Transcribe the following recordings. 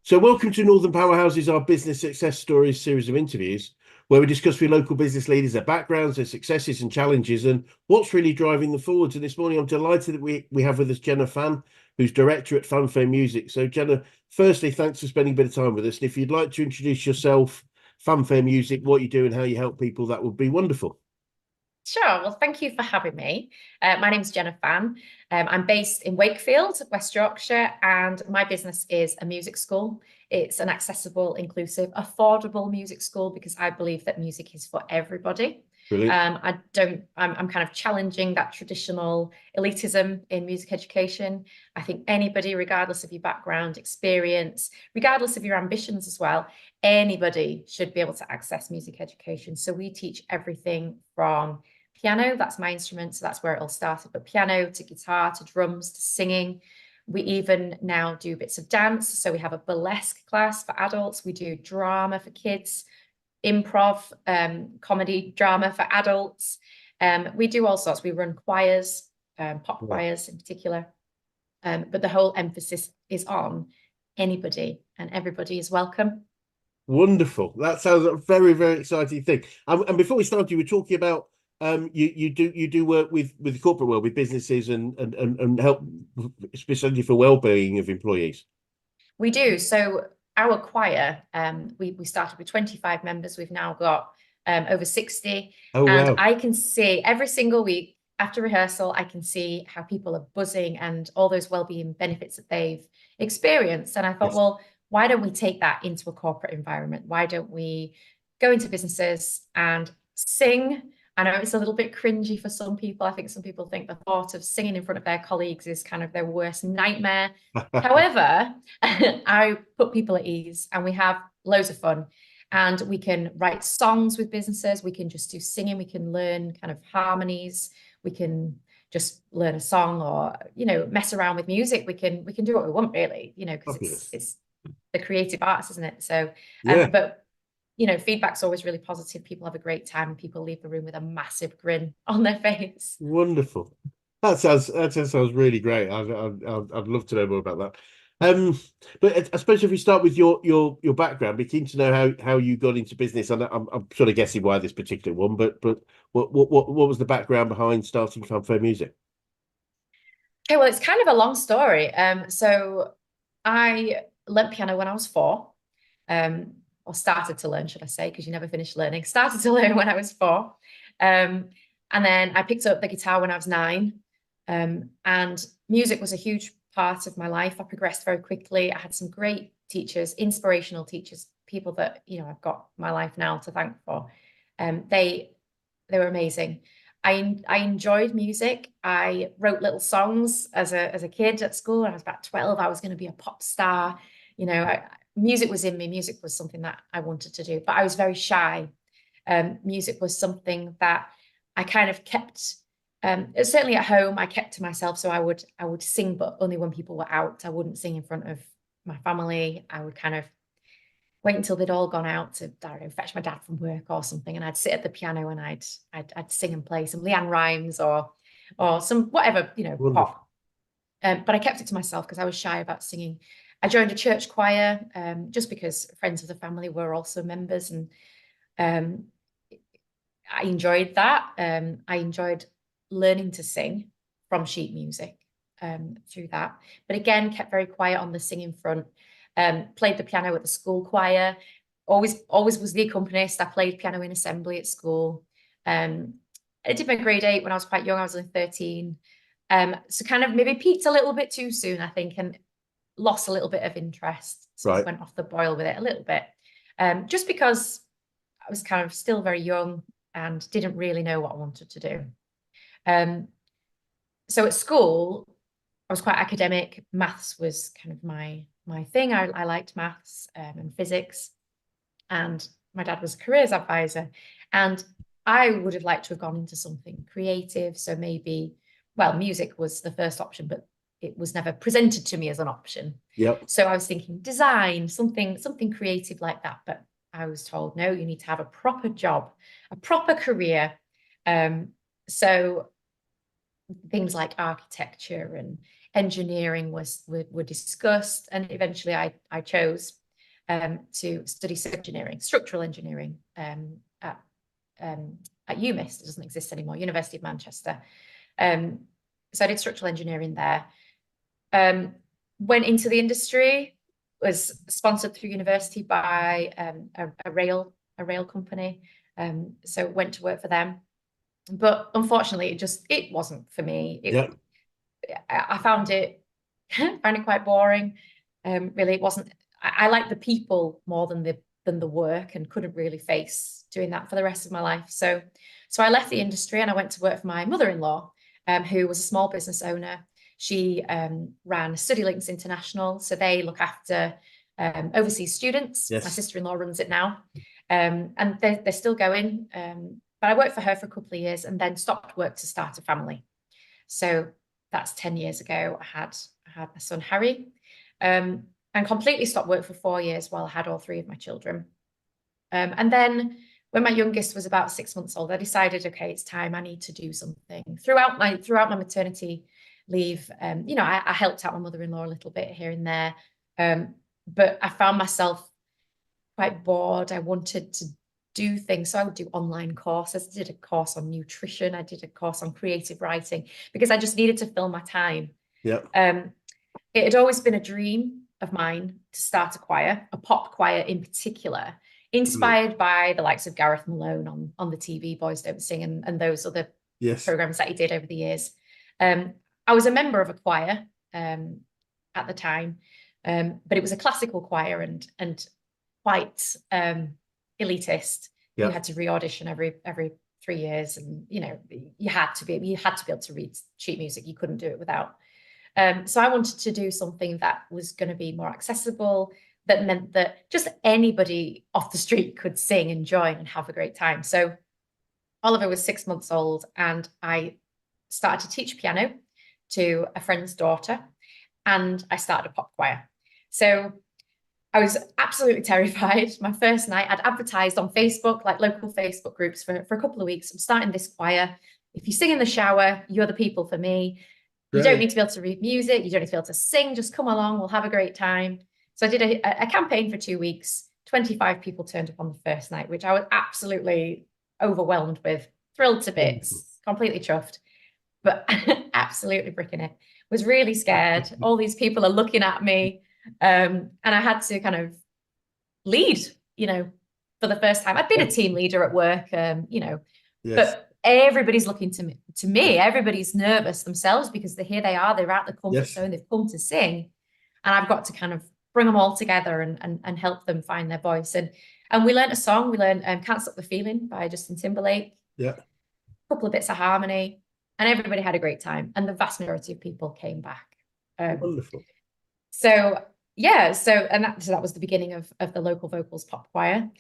So, welcome to Northern Powerhouses, our business success stories series of interviews, where we discuss with local business leaders their backgrounds, their successes and challenges, and what's really driving them forwards. And this morning, I'm delighted that we have with us Jenna Fan, who's director at Fanfare Music. So, Jenna, firstly, thanks for spending a bit of time with us. And if you'd like to introduce yourself, Fanfare Music, what you do, and how you help people, that would be wonderful. Sure. Well, thank you for having me. My name's Jenna Fan. I'm based in Wakefield, West Yorkshire, and my business is a music school. It's an accessible, inclusive, affordable music school because I believe that music is for everybody. Brilliant. I'm kind of challenging that traditional elitism in music education. I think anybody, regardless of your background, experience, regardless of your ambitions as well, anybody should be able to access music education. So we teach everything from piano, that's my instrument, so that's where it all started, but piano to guitar to drums to singing. We even now do bits of dance. So we have a burlesque class for adults. We do drama for kids, improv, comedy drama for adults. We do all sorts. We run choirs, pop Yeah. choirs in particular. But the whole emphasis is on anybody and everybody is welcome. Wonderful. That sounds a very, very exciting thing. And before we start, you were talking about you do work with the corporate world, with businesses and help, especially for well-being of employees. We do. So our choir, we started with 25 members. We've now got over 60. Oh And wow. I can see every single week after rehearsal, I can see how people are buzzing and all those well-being benefits that they've experienced. And I thought, Yes. well, why don't we take that into a corporate environment? Why don't we go into businesses and sing? I know it's a little bit cringy for some people. I think some people think the thought of singing in front of their colleagues is kind of their worst nightmare. However, I put people at ease and we have loads of fun. And we can write songs with businesses. We can just do singing. We can learn kind of harmonies. We can just learn a song or, mess around with music. We can do what we want really, because it's Fabulous. it's the creative arts, isn't it? So, Yeah, but feedback's always really positive. People have a great time and people leave the room with a massive grin on their face. wonderful. That sounds really great. I'd love to know more about that. Um, but I suppose if we start with your background, be keen to know how you got into business. And I'm sort of guessing why this particular one, but what was the background behind starting Fanfare Music? Okay, well, it's kind of a long story. So I learnt piano when I was 4, or started to learn, should I say, because you never finish learning. Started to learn when I was 4. And then I picked up the guitar when I was 9. And music was a huge part of my life. I progressed very quickly. I had some great teachers, inspirational teachers, people that, I've got my life now to thank for. They were amazing. I enjoyed music. I wrote little songs as a kid at school. When I was about 12, I was going to be a pop star. Music was in me. Music was something that I wanted to do, but I was very shy. Music was something that I kind of kept. Certainly at home, I kept to myself. So I would sing, but only when people were out. I wouldn't sing in front of my family. I would kind of wait until they'd all gone out to, I don't know, fetch my dad from work or something, and I'd sit at the piano and I'd sing and play some Leanne Rhymes or some whatever, Wonderful. pop. But I kept it to myself because I was shy about singing. I joined a church choir just because friends of the family were also members, and um, I enjoyed that. I enjoyed learning to sing from sheet music through that. But again, kept very quiet on the singing front. Played the piano at the school choir. Always was the accompanist. I played piano in assembly at school. I did my grade 8 when I was quite young. I was only 13. So kind of maybe peaked a little bit too soon, I think, and lost a little bit of interest. Sort of Right. went off the boil with it a little bit. Just because I was kind of still very young and didn't really know what I wanted to do. Um, so at school, I was quite academic. Maths was kind of my thing. I liked maths and physics, and my dad was a careers advisor, and I would have liked to have gone into something creative. So maybe, well, music was the first option, but it was never presented to me as an option. Yep. So I was thinking design, something creative like that. But I was told, no, you need to have a proper job, a proper career. So things like architecture and engineering were discussed, and eventually I chose to study civil engineering, structural engineering at UMIST. It doesn't exist anymore, University of Manchester. So I did structural engineering there. Went into the industry, was sponsored through university by a rail company. So went to work for them. But unfortunately, it wasn't for me. I found it quite boring. Really, it wasn't. I like the people more than the work, and couldn't really face doing that for the rest of my life. So I left the industry and I went to work for my mother-in-law, who was a small business owner. She ran Study Links International, so they look after overseas students. Yes. My sister-in-law runs it now, and they're still going. But I worked for her for a couple of years and then stopped work to start a family. So that's 10 years ago. I had my son Harry, and completely stopped work for 4 years while I had all three of my children. And then when my youngest was about 6 months old, I decided, okay, it's time. I need to do something. Throughout my maternity leave, I helped out my mother-in-law a little bit here and there, but I found myself quite bored. I wanted to do things, so I would do online courses. I did a course on nutrition. I did a course on creative writing because I just needed to fill my time. Yeah. It had always been a dream of mine to start a choir, a pop choir in particular, inspired by the likes of Gareth Malone on the TV Boys Don't Sing and those other programs that he did over the years. I was a member of a choir at the time, but it was a classical choir and quite elitist. You had to re-audition every 3 years, and you had to be able to read sheet music. You couldn't do it without. So I wanted to do something that was going to be more accessible, that meant that just anybody off the street could sing and join and have a great time. So Oliver was 6 months old and I started to teach piano to a friend's daughter, and I started a pop choir. So I was absolutely terrified. My first night, I'd advertised on Facebook, like local Facebook groups for a couple of weeks. I'm starting this choir. If you sing in the shower, you're the people for me. You don't need to be able to read music. You don't need to be able to sing. Just come along. We'll have a great time. So I did a campaign for 2 weeks. 25 people turned up on the first night, which I was absolutely overwhelmed with, thrilled to bits, completely chuffed, but absolutely bricking it. Was really scared. All these people are looking at me. And I had to kind of lead, for the first time. I'd been a team leader at work, but everybody's looking to me. Everybody's nervous themselves because here they are, they're out the comfort zone, they've come to sing. And I've got to kind of bring them all together and help them find their voice. And we learned a song. We learned Can't Stop the Feeling by Justin Timberlake. Yeah. A couple of bits of harmony. And everybody had a great time. And the vast majority of people came back. Wonderful. So that was the beginning of the local vocals pop choir.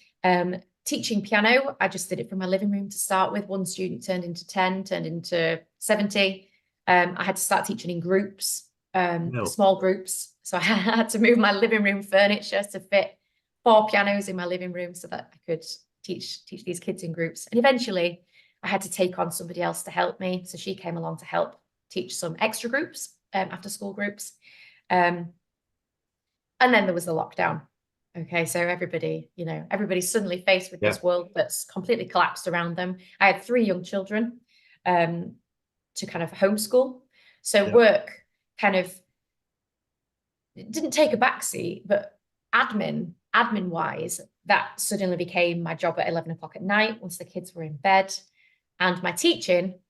Teaching piano, I just did it from my living room to start with. One student turned into 10, turned into 70. I had to start teaching in groups, small groups. So I had to move my living room furniture to fit 4 pianos in my living room so that I could teach these kids in groups. And eventually I had to take on somebody else to help me. So she came along to help teach some extra groups, after school groups. And then there was the lockdown. Okay, so everybody's suddenly faced with this world that's completely collapsed around them. I had 3 young children to kind of homeschool. So work kind of didn't take a backseat, but admin-wise, that suddenly became my job at 11 o'clock at night once the kids were in bed. And my teaching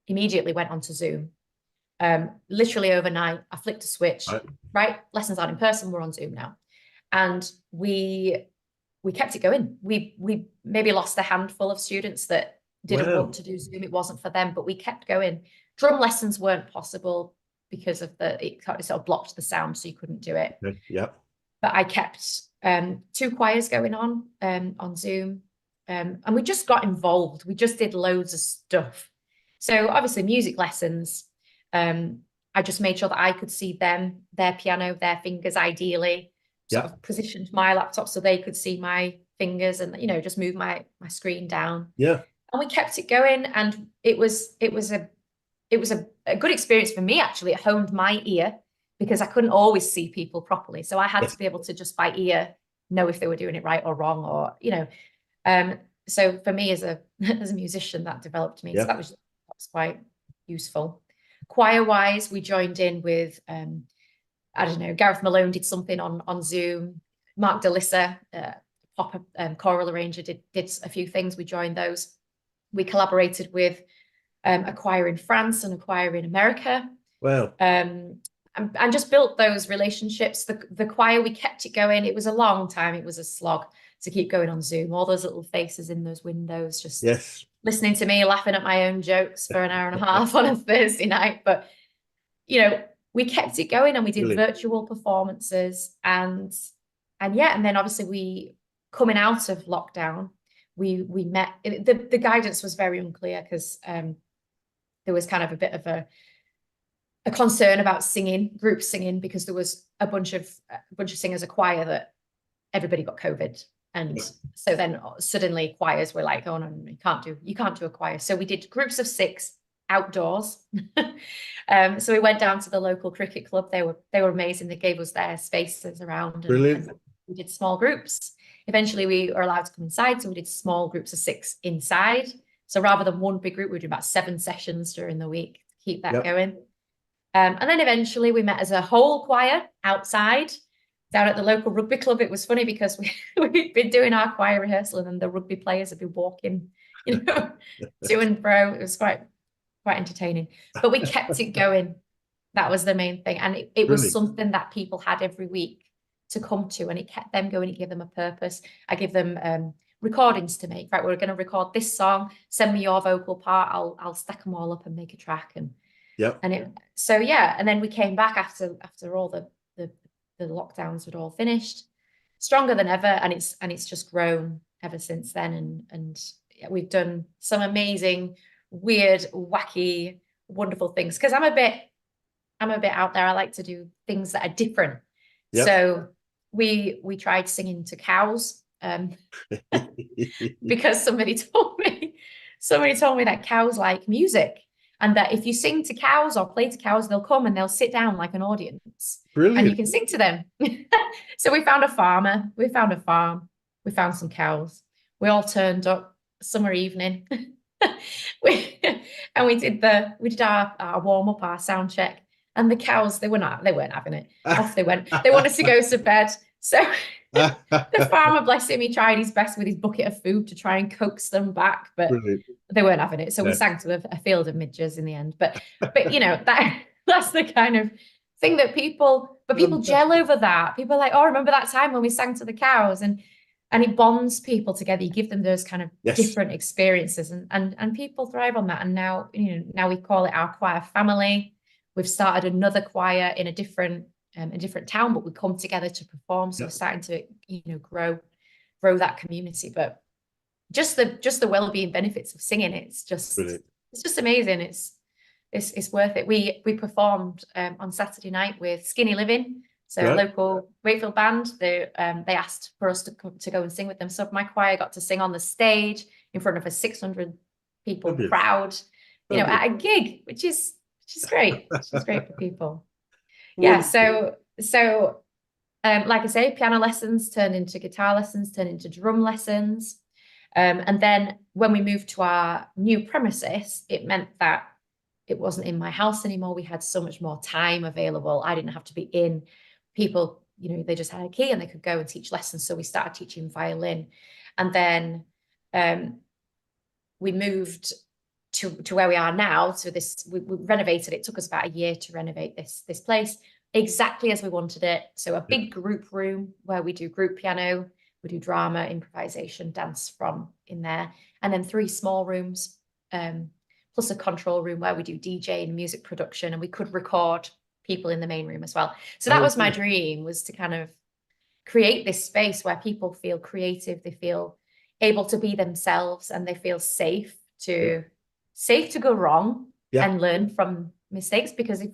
immediately went onto Zoom. Literally overnight, I flicked a switch, right? Lessons aren't in person, we're on Zoom now. And we kept it going. We maybe lost a handful of students that didn't want to do Zoom. It wasn't for them, but we kept going. Drum lessons weren't possible because of it sort of blocked the sound, so you couldn't do it. Yeah. But I kept 2 choirs going on Zoom. And we just got involved. We just did loads of stuff. So obviously music lessons, I just made sure that I could see them, their piano, their fingers ideally. Sort of positioned my laptop so they could see my fingers and, just move my screen down. Yeah. And we kept it going. And it was a it was a good experience for me, actually. It honed my ear because I couldn't always see people properly. So I had to be able to just by ear know if they were doing it right or wrong, or, you know. So for me as a as a musician, that developed me. So that was quite useful. Choir wise, we joined in with I don't know, Gareth Malone did something on Zoom. Mark DeLissa, pop choral arranger, did a few things. We joined those. We collaborated with a choir in France and a choir in America. Wow. And just built those relationships. The choir, we kept it going. It was a long time. It was a slog to keep going on Zoom. All those little faces in those windows, just listening to me laughing at my own jokes for an hour and a half on a Thursday night. But, you know, we kept it going, and we did virtual performances, and then obviously we, coming out of lockdown, we met. The guidance was very unclear because there was kind of a bit of a concern about group singing, because there was a bunch of singers, a choir, that everybody got COVID. And so then suddenly choirs were like, oh no, you can't do a choir. So we did groups of 6 outdoors. So we went down to the local cricket club. They were amazing. They gave us their spaces around, and we did small groups. Eventually we were allowed to come inside, so we did small groups of 6 inside. So rather than one big group, we did about 7 sessions during the week to keep that going. And then eventually we met as a whole choir outside down at the local rugby club. It was funny because we'd been doing our choir rehearsal, and then the rugby players had been walking, you know, to and fro. It was quite entertaining, but we kept it going. That was the main thing. And it was something that people had every week to come to, and it kept them going. It gave them a purpose. I give them recordings to make. Right, we're going to record this song. Send me your vocal part. I'll stack them all up and make a track. And and then we came back after all the lockdowns had all finished, stronger than ever, and it's just grown ever since then. And we've done some amazing, weird, wacky, wonderful things, because I'm a bit out there. I like to do things that are different. So we tried singing to cows, because somebody told me that cows like music, and that if you sing to cows or play to cows, they'll come and they'll sit down like an audience. And you can sing to them. So we found a farmer, we found a farm, we found some cows. We all turned up summer evening. we did our warm up, our sound check, and the cows, they weren't having it. Off they went. They wanted to go to bed. So the farmer, bless him, he tried his best with his bucket of food to try and coax them back, but they weren't having it. So we sang to a field of midges in the end. But you know, that's the kind of thing that people gel over that. People are like, oh, remember that time when we sang to the cows? And it bonds people together. You give them those kind of different experiences, and people thrive on that. And now, you know, now we call it our choir family. We've started another choir in a different town, but we come together to perform. So we're starting to, you know, grow that community. But just the well-being benefits of singing, it's just amazing. It's worth it. We performed on Saturday night with Skinny Living. So local Wakefield band, they asked for us to go and sing with them. So my choir got to sing on the stage in front of a 600 people crowd, you know, at a gig, which is great. It's great for people. Yeah. So like I say, piano lessons turned into guitar lessons, turned into drum lessons. And then when we moved to our new premises, it meant that it wasn't in my house anymore. We had so much more time available. I didn't have to be in. People, you know, they just had a key and they could go and teach lessons. So we started teaching violin. And then we moved to where we are now. So we renovated it. It took us about a year to renovate this place exactly as we wanted it. So a big group room where we do group piano, we do drama, improvisation, dance from in there. And then 3 small rooms, plus a control room where we do DJ and music production, and we could record people in the main room as well. So that was my dream, was to kind of create this space where people feel creative, they feel able to be themselves, and they feel safe to go wrong and learn from mistakes. Because if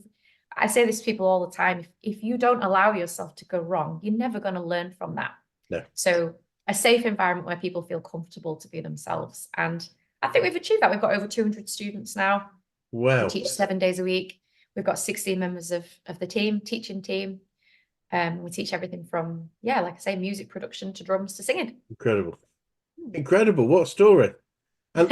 I say this to people all the time, if you don't allow yourself to go wrong, you're never going to learn from that. So a safe environment where people feel comfortable to be themselves. And I think we've achieved that. We've got over 200 students now. We Wow. teach 7 days a week. We've got 16 members of the team, teaching team. We teach everything from, yeah, like I say, music production to drums to singing. Incredible. Incredible. What a story. And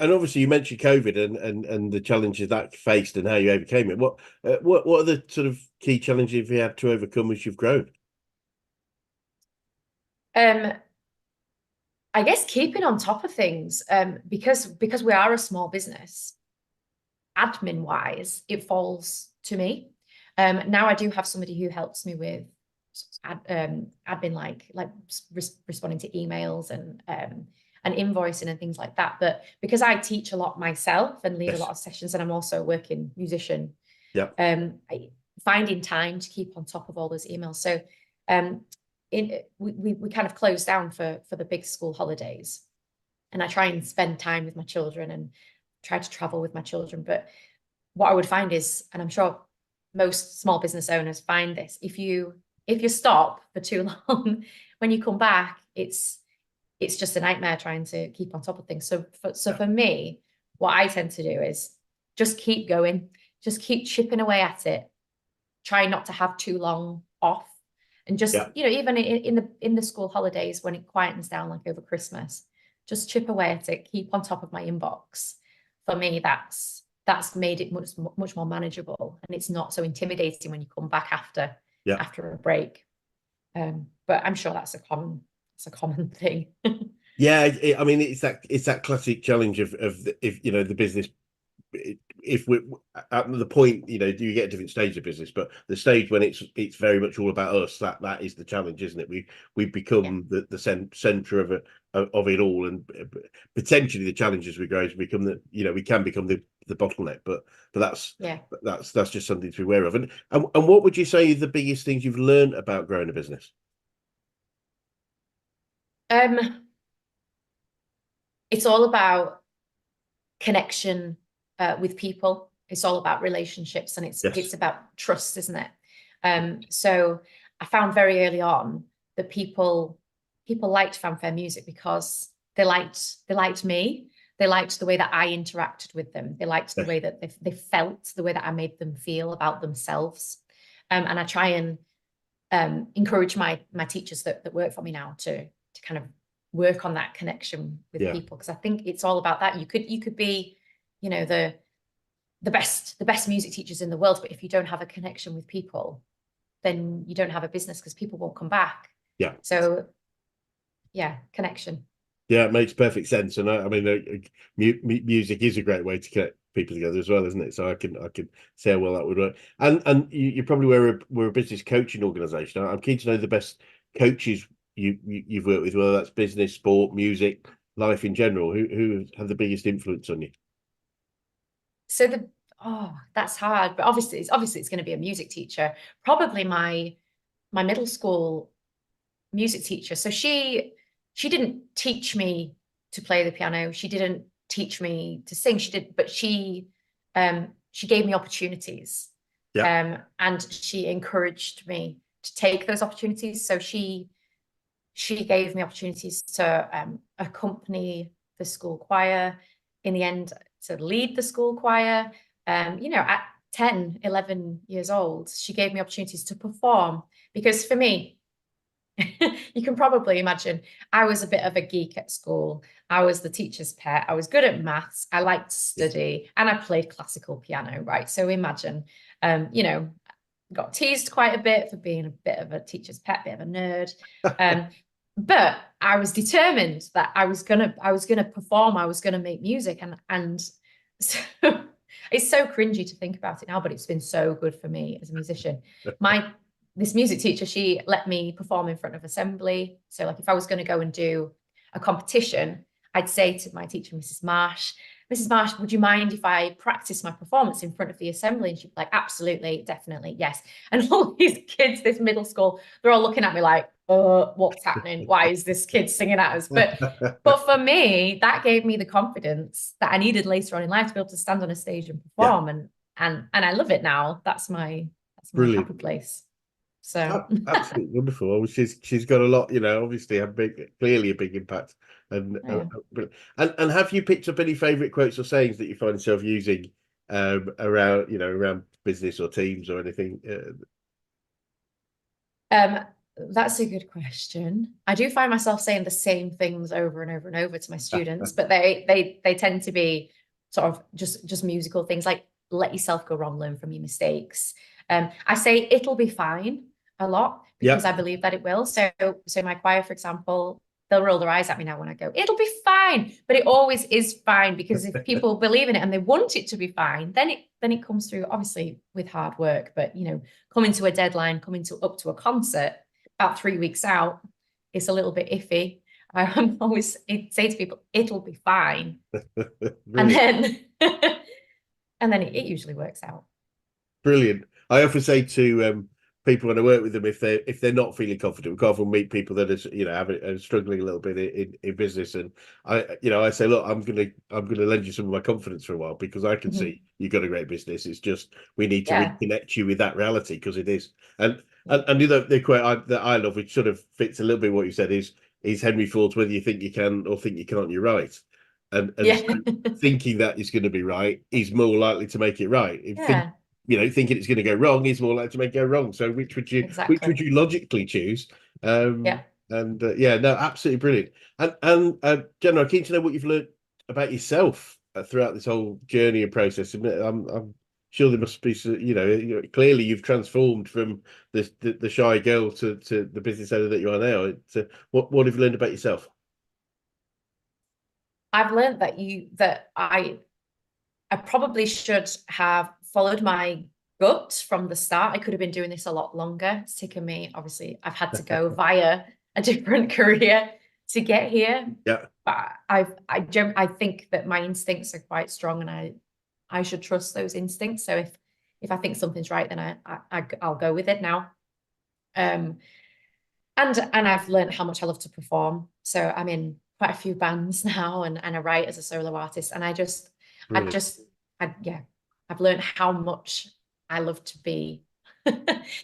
and obviously you mentioned COVID and the challenges that you faced and how you overcame it. What are the sort of key challenges you had to overcome as you've grown? Um, I guess keeping on top of things, because we are a small business, admin wise, it falls to me. Now I do have somebody who helps me with admin, like responding to emails and invoicing and things like that. But because I teach a lot myself and lead a lot Yes. of sessions, and I'm also a working musician, Yeah. finding time to keep on top of all those emails. So we kind of closed down for the big school holidays, and I try and spend time with my children and try to travel with my children. But what I would find is, and I'm sure most small business owners find this, if you stop for too long, when you come back, it's just a nightmare trying to keep on top of things. So for me, what I tend to do is just keep going, just keep chipping away at it, try not to have too long off, and just, Yeah. even in the school holidays when it quietens down, like over Christmas, just chip away at it, keep on top of my inbox. For me, that's made it much more manageable, and it's not so intimidating when you come back after Yeah. a break. But I'm sure that's a common thing. Yeah. I mean, it's that classic challenge of if the business, if we're at the point, you get a different stage of business, but the stage when it's very much all about us, that is the challenge, isn't it? We've Yeah. become the center of it all, and potentially the challenge as we grow is become we can become the bottleneck, but Yeah. that's just something to be aware of. And what would you say are the biggest things you've learned about growing a business? It's all about connection with people. It's all about relationships, and it's Yes. about trust, isn't it? So I found very early on that people liked Fanfare music because they liked me. They liked the way that I interacted with them. They liked the Yes. way that they felt, the way that I made them feel about themselves. And I try and encourage my teachers that work for me now to kind of work on that connection with Yeah. people, because I think it's all about that. You could be, the best music teachers in the world, but if you don't have a connection with people, then you don't have a business, because people won't come back. Yeah. So yeah, connection. Yeah, it makes perfect sense, and I mean, music is a great way to connect people together as well, isn't it? So I can see how well that would work. And you probably we're a business coaching organisation. I'm keen to know the best coaches you've worked with, whether that's business, sport, music, life in general. Who have the biggest influence on you? So that's hard, but obviously it's going to be a music teacher. Probably my middle school music teacher. So she didn't teach me to play the piano. She didn't teach me to sing. But she gave me opportunities. Yeah. And she encouraged me to take those opportunities. So she gave me opportunities to accompany the school choir, in the end to lead the school choir. At 10, 11 years old, she gave me opportunities to perform, because for me, you can probably imagine, I was a bit of a geek at school. I was the teacher's pet. I was good at maths. I liked to study, and I played classical piano, right? So imagine, got teased quite a bit for being a bit of a teacher's pet, bit of a nerd. But I was determined that I was gonna perform. I was gonna make music, and so it's so cringy to think about it now, but it's been so good for me as a musician. This music teacher, she let me perform in front of assembly. So like if I was going to go and do a competition, I'd say to my teacher, Mrs. Marsh, would you mind if I practice my performance in front of the assembly? And she'd be like, absolutely, definitely, yes. And all these kids, this middle school, they're all looking at me like, what's happening? Why is this kid singing at us? But for me, that gave me the confidence that I needed later on in life to be able to stand on a stage and Yeah. perform. And I love it now. That's my Brilliant. happy place. So absolutely wonderful. Well, she's got a lot, obviously clearly a big impact. And yeah. and have you picked up any favorite quotes or sayings that you find yourself using around, around business or teams or anything? That's a good question. I do find myself saying the same things over and over and over to my students, but they tend to be sort of just musical things like let yourself go wrong, learn from your mistakes. I say it'll be fine a lot because Yeah. I believe that it will. So my choir, for example, they'll roll their eyes at me now when I go, it'll be fine. But it always is fine because if people believe in it and they want it to be fine, then it comes through, obviously with hard work, but coming to a deadline, up to a concert about 3 weeks out, it's a little bit iffy. I'm always say to people, it'll be fine. And then it usually works out. Brilliant. I often say to people when I work with them, if they're not feeling confident, we often meet people that are struggling a little bit in business, and I say, look, I'm gonna lend you some of my confidence for a while because I can see you've got a great business. It's just we need to reconnect you with that reality because it is. And the quote that I love, which sort of fits a little bit what you said, is Henry Ford's, whether you think you can or think you can't, you're right. And so thinking that is going to be right is more likely to make it right. Thinking it's going to go wrong is more likely to make it go wrong. So which would you logically choose? No, absolutely brilliant. And Jenna, I'm keen to know what you've learned about yourself throughout this whole journey and process. I'm sure there must be, clearly you've transformed from the shy girl to the business owner that you are now. What have you learned about yourself? I've learned that I probably should have followed my gut from the start. I could have been doing this a lot longer. It's taken me, obviously, I've had to go via a different career to get here. Yeah. But I think that my instincts are quite strong, and I should trust those instincts. So if I think something's right, then I'll go with it now. And I've learned how much I love to perform. So I'm in quite a few bands now, and I write as a solo artist. And I've learned how much I love to be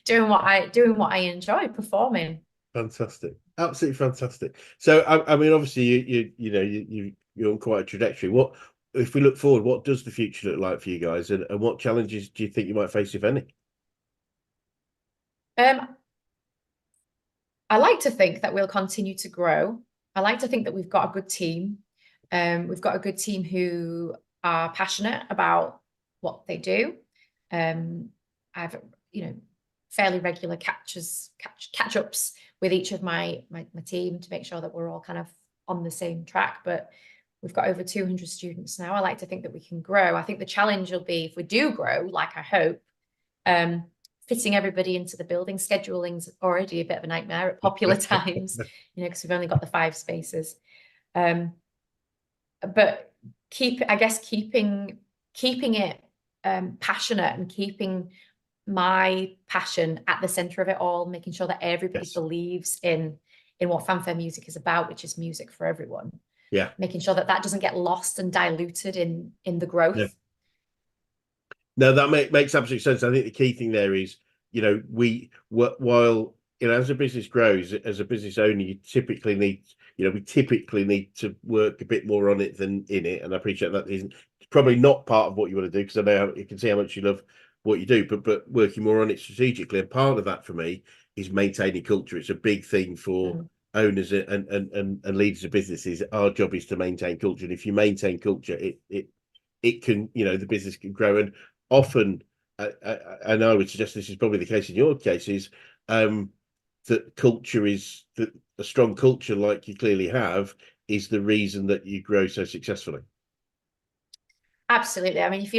doing what I enjoy, performing. Fantastic, absolutely fantastic. So I mean, obviously you're on quite a trajectory. What if we look forward? What does the future look like for you guys, and what challenges do you think you might face, if any? I like to think that we'll continue to grow. I like to think that we've got a good team. We've got a good team who are passionate about what they do. I've fairly regular catch ups with each of my team to make sure that we're all kind of on the same track. But we've got over 200 students now. I like to think that we can grow. I think the challenge will be, if we do grow, like I hope, fitting everybody into the building. Scheduling's already a bit of a nightmare at popular times, because we've only got the 5 spaces. But keeping it passionate and keeping my passion at the center of it all, making sure that everybody believes in what fanfare music is about, which is music for everyone. Yeah. Making sure that doesn't get lost and diluted in the growth. Yeah. No, that makes absolute sense. I think the key thing there is, while as a business grows, as a business owner, we typically need to work a bit more on it than in it. And I appreciate that isn't probably not part of what you want to do, because I know you can see how much you love what you do, but working more on it strategically. And part of that for me is maintaining culture. It's a big thing for owners and leaders of businesses. Our job is to maintain culture. And if you maintain culture, it can, the business can grow. And often, and I would suggest this is probably the case in your case, is that culture is that a strong culture like you clearly have is the reason that you grow so successfully. Absolutely. I mean, if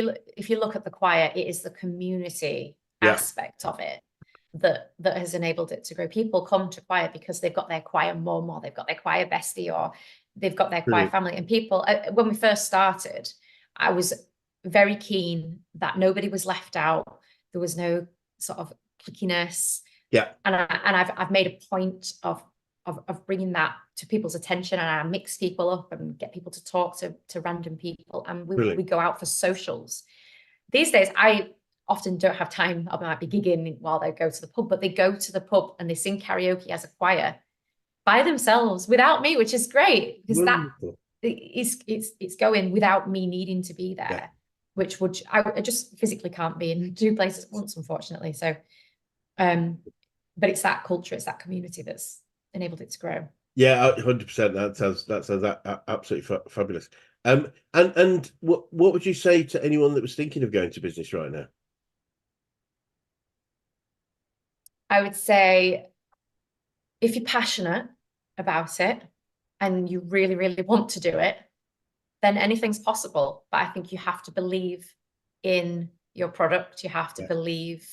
you look at the choir, it is the community aspect of it that has enabled it to grow. People come to choir because they've got their choir mum, or they've got their choir bestie, or they've got their choir family. And people, when we first started, I was very keen that nobody was left out. There was no sort of clickiness. Yeah. And I've made a point of bringing that to people's attention, and I mix people up and get people to talk to random people, and we go out for socials. These days, I often don't have time. I might be gigging while they go to the pub, but they go to the pub and they sing karaoke as a choir by themselves without me, which is great, because that it's going without me needing to be there. which would I just physically can't be in two places at once, unfortunately. So, but it's that culture, it's that community that's enabled it to grow. Yeah, 100%. That sounds absolutely fabulous. And what would you say to anyone that was thinking of going to business right now? I would say if you're passionate about it and you really, really want to do it, then anything's possible. But I think you have to believe in your product. You have to believe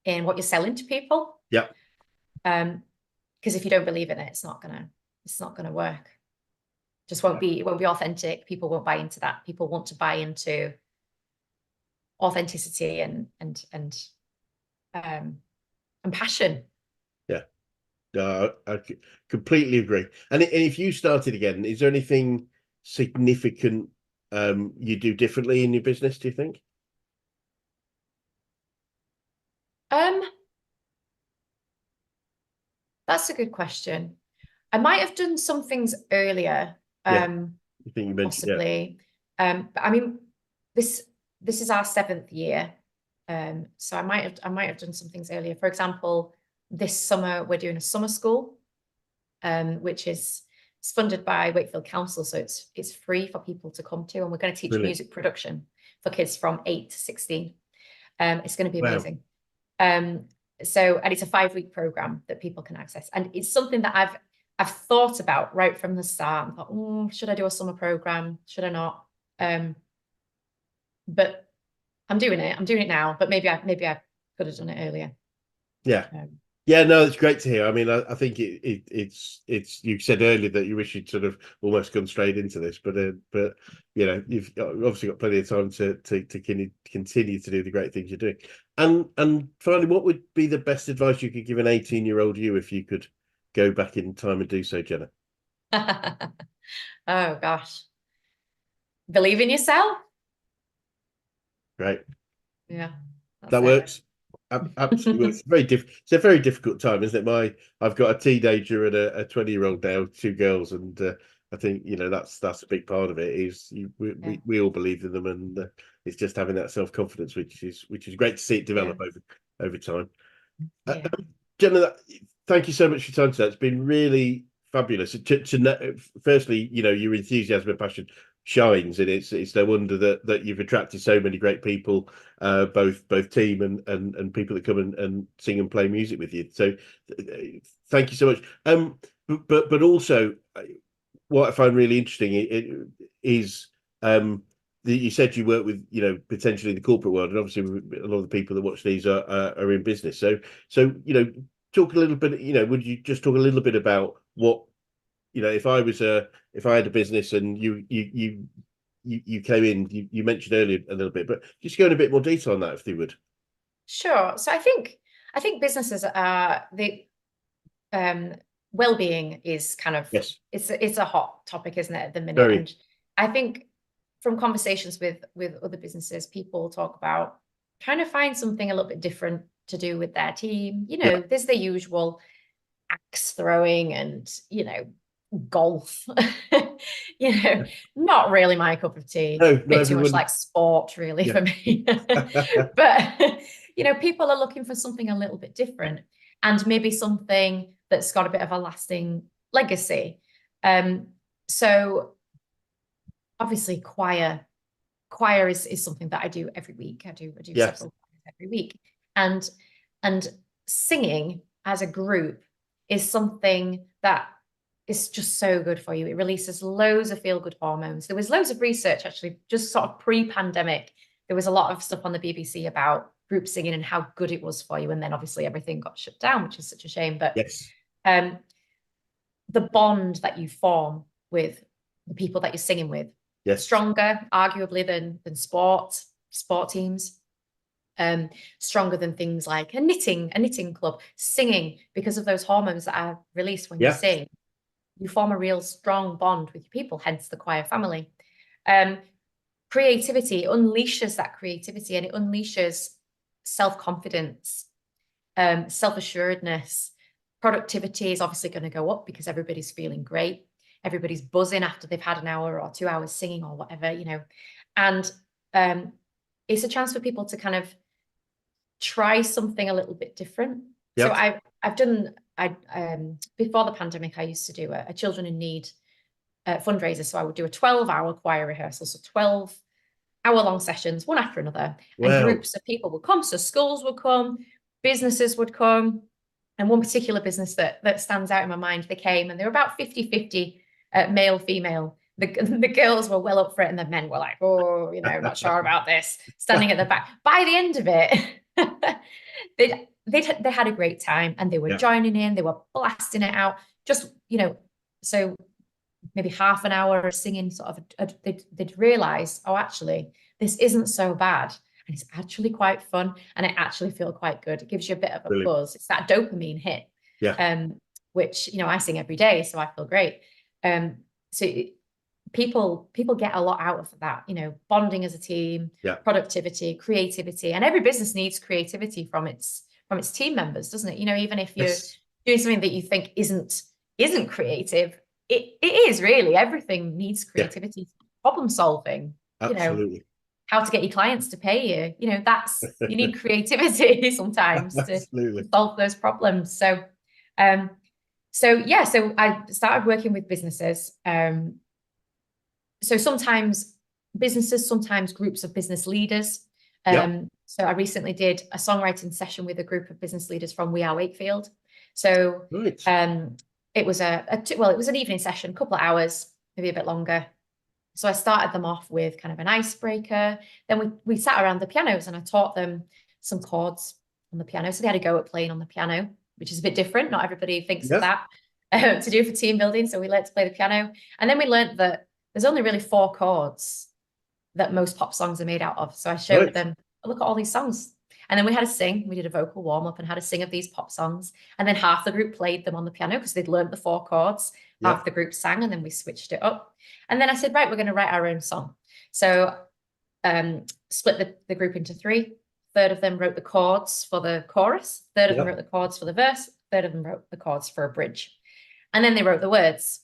in what you're selling to people. Yeah. Because if you don't believe in it, it's not gonna work. Just it won't be authentic. People won't buy into that. People want to buy into authenticity and passion. Yeah. I completely agree. And if you started again, is there anything significant you do differently in your business, do you think? That's a good question. I might have done some things earlier, Yeah. You think you mentioned, possibly. But I mean, this is our 7th year. So I might have done some things earlier. For example, this summer we're doing a summer school, which is it's funded by Wakefield Council, so it's free for people to come to, and we're going to teach Brilliant. music production for kids from 8 to 16. It's going to be Wow. amazing. So, and it's a 5-week program that people can access, and it's something that I've thought about right from the start. I thought, should I do a summer program? Should I not? But I'm doing it. I'm doing it now. But maybe I could have done it earlier. Yeah. Yeah, no, it's great to hear. I mean, I think it's you said earlier that you wish you'd sort of almost gone straight into this, but you know, you've obviously got plenty of time to continue to do the great things you're doing. And finally, what would be the best advice you could give an 18-year-old you if you could go back in time and do so, Jenna? Oh gosh. Believe in yourself. Right. Yeah. That works. Absolutely works. It's a very difficult time, isn't it? I've got a teenager and a 20-year-old now, 2 girls, and I think that's a big part of it. We all believe in them, and it's just having that self-confidence, which is great to see it develop over time. Jenna, thank you so much for your time today. It's been really fabulous to know, firstly, your enthusiasm and passion shines, and it's no wonder that you've attracted so many great people, both team and people that come and sing and play music with you. So thank you so much. But also what I find really interesting is you said you work with potentially the corporate world, and obviously a lot of the people that watch these are in business. So talk a little bit. Would you just talk a little bit about what if I had a business and you came in, you mentioned earlier a little bit, but just go in a bit more detail on that if you would. Sure. So I think businesses are well-being is kind of it's a hot topic, isn't it, at the minute? And I think from conversations with other businesses, people talk about trying to find something a little bit different to do with their team. There's the usual axe throwing and golf. Not really my cup of tea. Bit too much like sport really for me. But people are looking for something a little bit different, and maybe something that's got a bit of a lasting legacy. So obviously choir is something that I do every week. I do several choirs every week, and singing as a group is something that is just so good for you. It releases loads of feel-good hormones. There was loads of research actually, just sort of pre-pandemic. There was a lot of stuff on the BBC about group singing and how good it was for you. And then obviously everything got shut down, which is such a shame. But the bond that you form with the people that you're singing with, stronger, arguably, than sport teams. Stronger than things like a knitting club. Singing, because of those hormones that are released when you sing, you form a real strong bond with your people, hence the choir family. Creativity unleashes that creativity, and it unleashes self-confidence, self-assuredness. Productivity is obviously going to go up because everybody's feeling great. Everybody's buzzing after they've had an hour or 2 hours singing or whatever, and it's a chance for people to kind of try something a little bit different. Yep. So I've done, before the pandemic, I used to do a children in need fundraiser. So I would do a 12-hour choir rehearsal. So 12-hour-long sessions, one after another. Wow. And groups of people would come. So schools would come, businesses would come. And one particular business that stands out in my mind, they came and they were about 50-50 male, female. The girls were well up for it and the men were like, oh, not sure about this, standing at the back. By the end of it, they had a great time and they were joining in, they were blasting it out. Just, so maybe half an hour of singing, sort of, they'd realize, oh, actually, this isn't so bad. And it's actually quite fun and it actually feels quite good. It gives you a bit of a buzz. It's that dopamine hit, which, I sing every day, so I feel great. So people get a lot out of that, bonding as a team, productivity, creativity, and every business needs creativity from its team members, doesn't it? Even if you're doing something that you think isn't creative, it is really. Everything needs creativity, problem solving, Absolutely. How to get your clients to pay you, that's, you need creativity sometimes to solve those problems. So I started working with businesses. So sometimes businesses, sometimes groups of business leaders. So I recently did a songwriting session with a group of business leaders from We Are Wakefield. So it was it was an evening session, a couple of hours, maybe a bit longer. So I started them off with kind of an icebreaker. Then we sat around the pianos and I taught them some chords on the piano. So they had a go at playing on the piano, which is a bit different. Not everybody thinks of that to do for team building. So we learned to play the piano. And then we learned that there's only really 4 chords that most pop songs are made out of. So I showed them, look at all these songs. And then we had a sing. We did a vocal warm-up and had a sing of these pop songs. And then half the group played them on the piano because they'd learned the 4 chords. Half the group sang, and then we switched it up. And then I said, right, we're going to write our own song. So split the group into 3. Third of them wrote the chords for the chorus. Third of them wrote the chords for the verse. Third of them wrote the chords for a bridge. And then they wrote the words.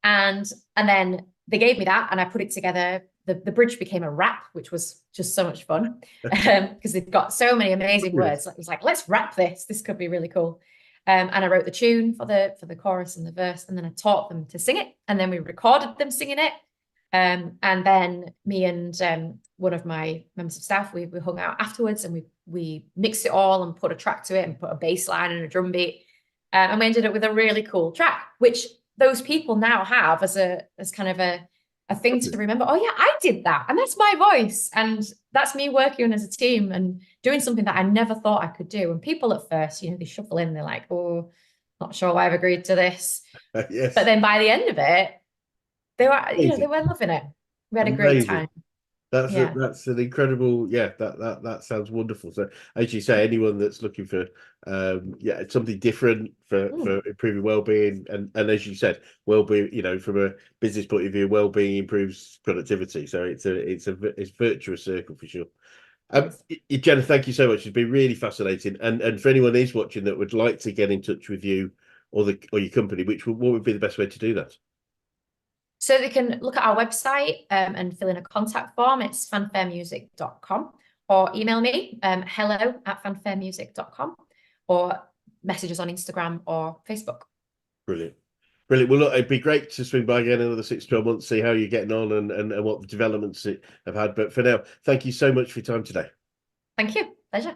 And then they gave me that and I put it together. The bridge became a rap, which was just so much fun because they've got so many amazing words. It was like, let's rap this. This could be really cool. And I wrote the tune for the chorus and the verse, and then I taught them to sing it. And then we recorded them singing it. And then me and one of my members of staff, we hung out afterwards and we mixed it all and put a track to it and put a bass line and a drum beat. And we ended up with a really cool track, which those people now have as kind of a thing to remember. Oh yeah, I did that. And that's my voice. And that's me working as a team and doing something that I never thought I could do. And people at first, they shuffle in, they're like, oh, not sure why I've agreed to this. But then by the end of it, they were loving it. We had a great time. That's an incredible, that sounds wonderful. So as you say, anyone that's looking for something different for improving well-being, and as you said, well-being, from a business point of view, well-being improves productivity. So it's a virtuous circle for sure. Jenna, thank you so much. It's been really fascinating. And for anyone who's watching that would like to get in touch with you or your company, what would be the best way to do that? So they can look at our website and fill in a contact form. It's fanfaremusic.com, or email me, hello@fanfaremusic.com, or message us on Instagram or Facebook. Brilliant. Well, look, it'd be great to swing by again in another 6 to 12 months, see how you're getting on and what the developments have had. But for now, thank you so much for your time today. Thank you. Pleasure.